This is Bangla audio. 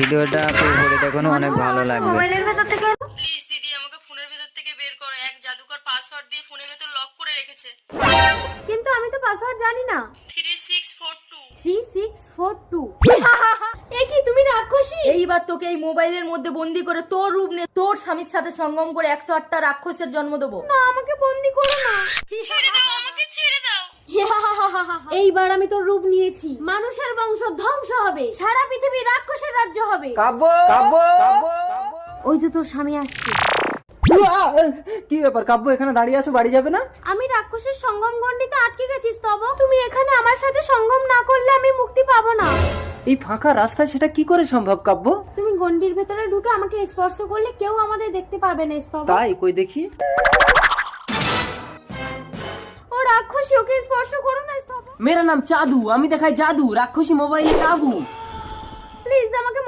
ভিডিওটা পুরোপুরি দেখুন, অনেক ভালো লাগবে। মোবাইলের ভেতর থেকে প্লিজ দিদি আমাকে ফোনের ভেতর থেকে বের করো। এক জাদুকর পাসওয়ার্ড দিয়ে ফোনের ভেতর লক করে রেখেছে। কিন্তু আমি তো পাসওয়ার্ড জানি না। 3642। 3642 এ কি তুমি রাক্ষসী? এইবার তোকে এই মোবাইলের মধ্যে বন্দি করে তোর রূপ নে তোর স্বামীর সাথে সঙ্গম করে 108টা রাক্ষসের জন্ম দেবো। না, আমাকে বন্দি করো না। ছেড়ে দাও আমাকে, ছেড়ে দাও। এইবার আমি তোর রূপ নিয়েছি। মানুষের বংশ ধ্বংস হবে, সারা পৃথিবী রাক্ষসের রাজ্য হবে। কাব্য কাব্য ওই তো তোর স্বামী আসছে। কি ব্যাপার কাব্য, এখানে দাঁড়িয়ে আছো, বাড়ি যাবে না? আমি রাক্ষসের সঙ্গম গণ্ডিতে আটকে গেছি স্তব। তুমি এখানে আমার সাথে সঙ্গম না করলে আমি মুক্তি পাবো না। এই ফাঁকা রাস্তায় সেটা কি করে সম্ভব কাব্য? তুমি গণ্ডির ভেতরে ঢুকে আমাকে স্পর্শ করলে কেউ আমাদের দেখতে পারবে না স্তব। তাই কই দেখি। ও রাক্ষসী, ওকে স্পর্শ করো না স্তব। मेरा नाम चादू, আমি দেখাই জাদু, রাক্ষসী মোবাইলে কাবু। প্লিজ আমাকে